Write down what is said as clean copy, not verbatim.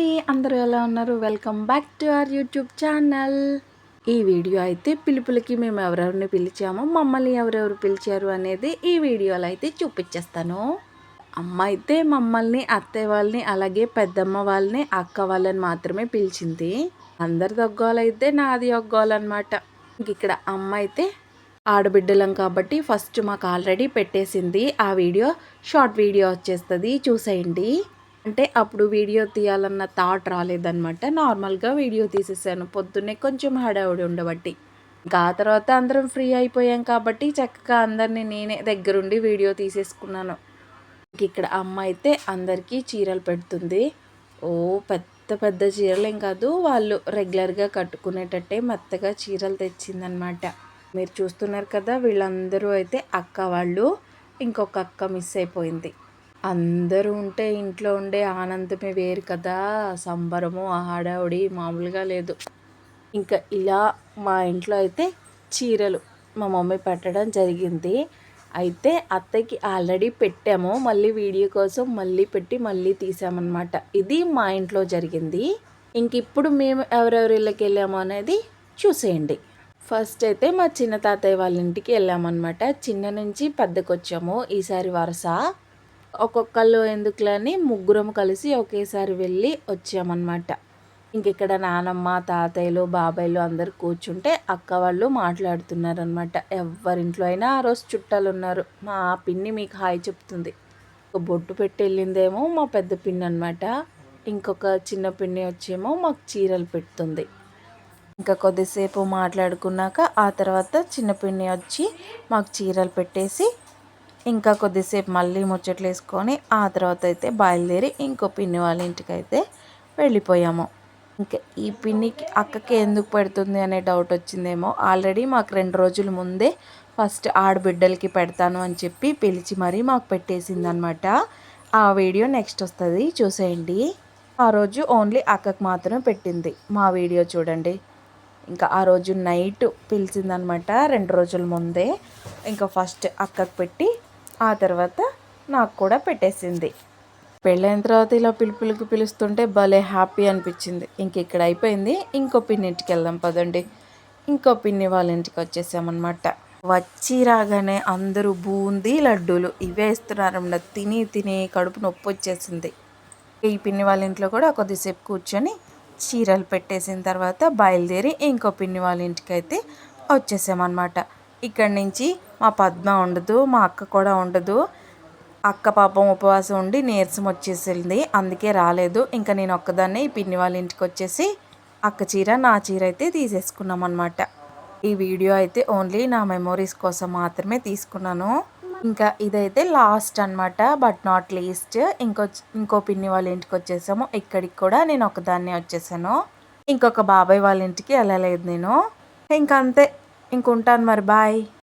అండి, అందరూ ఎలా ఉన్నారు? Welcome back to our YouTube channel. ఈ వీడియో అయితే పిలుపులకి మేము ఎవరెవరిని పిలిచామో, మమ్మల్ని ఎవరెవరు పిలిచారు అనేది ఈ వీడియోలో అయితే చూపించేస్తాను. అమ్మ అయితే మమ్మల్ని, అత్తయ్య వాళ్ళని, అలాగే పెద్దమ్మ వాళ్ళని, అక్క వాళ్ళని మాత్రమే పిలిచింది. అందరిది ఒగ్గోలైతే నాది ఒగ్గోలన్నమాట. ఇక్కడ అమ్మ అయితే ఆడబిడ్డలం కాబట్టి ఫస్ట్ మాకు ఆల్రెడీ పెట్టేసింది. ఆ వీడియో షార్ట్ వీడియో వచ్చేస్తుంది, చూసేయండి. అంటే అప్పుడు వీడియో తీయాలన్న థాట్ రాలేదనమాట. నార్మల్గా వీడియో తీసేసాను. పొద్దున్నే కొంచెం హడావుడి ఉండబట్టి. ఇంకా ఆ తర్వాత అందరం ఫ్రీ అయిపోయాం కాబట్టి చక్కగా అందరినీ నేనే దగ్గరుండి వీడియో తీసేసుకున్నాను. ఇక్కడ అమ్మ అయితే అందరికీ చీరలు పెడుతుంది. ఓ పెద్ద పెద్ద చీరలేం కాదు, వాళ్ళు రెగ్యులర్గా కట్టుకునేటట్టే మెత్తగా చీరలు తెచ్చిందనమాట. మీరు చూస్తున్నారు కదా, వీళ్ళందరూ అయితే అక్క వాళ్ళు. ఇంకొక అక్క మిస్ అయిపోయింది. అందరూ ఉంటే ఇంట్లో ఉండే ఆనందమే వేరు కదా. సంబరము హడావుడి మామూలుగా లేదు. ఇంకా ఇలా మా ఇంట్లో అయితే చీరలు మా మమ్మీ పెట్టడం జరిగింది. అయితే అత్తయ్యకి ఆల్రెడీ పెట్టాము, మళ్ళీ వీడియో కోసం మళ్ళీ పెట్టి మళ్ళీ తీసామన్నమాట. ఇది మా ఇంట్లో జరిగింది. ఇంక ఇప్పుడు మేము ఎవరెవరి ఇళ్ళకి వెళ్ళాము అనేది చూసేయండి. ఫస్ట్ అయితే మా చిన్న తాతయ్య వాళ్ళ ఇంటికి వెళ్ళామన్నమాట. చిన్న నుంచి పెద్దకు వచ్చాము ఈసారి వరుస. ఒక్కొక్కళ్ళు ఎందుకులని ముగ్గురం కలిసి ఒకేసారి వెళ్ళి వచ్చామన్నమాట. ఇంక ఇక్కడ నానమ్మ, తాతయ్యలు, బాబాయ్లు అందరు కూర్చుంటే అక్క వాళ్ళు మాట్లాడుతున్నారనమాట. ఎవరింట్లో అయినా ఆ రోజు చుట్టాలు ఉన్నారు. మా పిన్ని మీకు హాయ్ చెప్తుంది. ఒక బొట్టు పెట్టి వెళ్ళిందేమో మా పెద్ద పిన్ని అనమాట. ఇంకొక చిన్న పిన్ని వచ్చేమో మాకు చీరలు పెడుతుంది. ఇంకా కొద్దిసేపు మాట్లాడుకున్నాక ఆ తర్వాత చిన్న పిన్ని వచ్చి మాకు చీరలు పెట్టేసి ఇంకా కొద్దిసేపు మళ్ళీ ముచ్చట్లు వేసుకొని ఆ తర్వాత అయితే బయలుదేరి ఇంకో పిన్ని వాళ్ళ ఇంటికి అయితే వెళ్ళిపోయాము. ఇంకా ఈ పిన్నికి అక్కకి ఎందుకు పెడుతుంది అనే డౌట్ వచ్చిందేమో. ఆల్రెడీ మాకు 2 రోజుల ముందే ఫస్ట్ ఆడబిడ్డలకి పెడతాను అని చెప్పి పిలిచి మరీ మాకు పెట్టేసిందనమాట. ఆ వీడియో నెక్స్ట్ వస్తుంది, చూసేయండి. ఆ రోజు ఓన్లీ అక్కకి మాత్రమే పెట్టింది. మా వీడియో చూడండి. ఇంకా ఆ రోజు నైట్ పిలిచిందనమాట, 2 రోజుల ముందే. ఇంకా ఫస్ట్ అక్కకి పెట్టి ఆ తర్వాత నాకు కూడా పెట్టేసింది. పెళ్ళైన తర్వాత ఇలా పిలుపులకి పిలుస్తుంటే భలే హ్యాపీ అనిపించింది. ఇంక ఇక్కడ అయిపోయింది. ఇంకో పిన్ని ఇంటికి వెళ్దాం పదండి. ఇంకో పిన్ని వాళ్ళ ఇంటికి వచ్చేసామన్నమాట. వచ్చి రాగానే అందరూ బూందీ, లడ్డూలు ఇవే ఇస్తున్నారన్నమాట. తిని తిని కడుపు నొప్పి వచ్చేసింది. ఈ పిన్ని వాళ్ళ ఇంట్లో కూడా కొద్దిసేపు కూర్చొని చీరలు పెట్టేసిన తర్వాత బయలుదేరి ఇంకో పిన్ని వాళ్ళ ఇంటికి అయితే వచ్చేసామన్నమాట. ఇక్కడి నుంచి మా పద్మ ఉండదు, మా అక్క కూడా ఉండదు. అక్క పాపం ఉపవాసం ఉండి నీరసం వచ్చేసింది, అందుకే రాలేదు. ఇంకా నేను ఒక్కదాన్నే ఈ పిన్ని వాళ్ళ ఇంటికి వచ్చేసి అక్క చీర, నా చీర అయితే తీసేసుకున్నాం అనమాట. ఈ వీడియో అయితే ఓన్లీ నా మెమోరీస్ కోసం మాత్రమే తీసుకున్నాను. ఇంకా ఇదైతే లాస్ట్ అనమాట, బట్ నాట్ లీస్ట్. ఇంకో పిన్ని వాళ్ళ ఇంటికి వచ్చేసాము. ఇక్కడికి కూడా నేను ఒకదాన్నే వచ్చేసాను. ఇంకొక బాబాయ్ వాళ్ళ ఇంటికి వెళ్ళలేదు నేను. ఇంకంతే, ఇంకుంటాను మరి. బాయ్.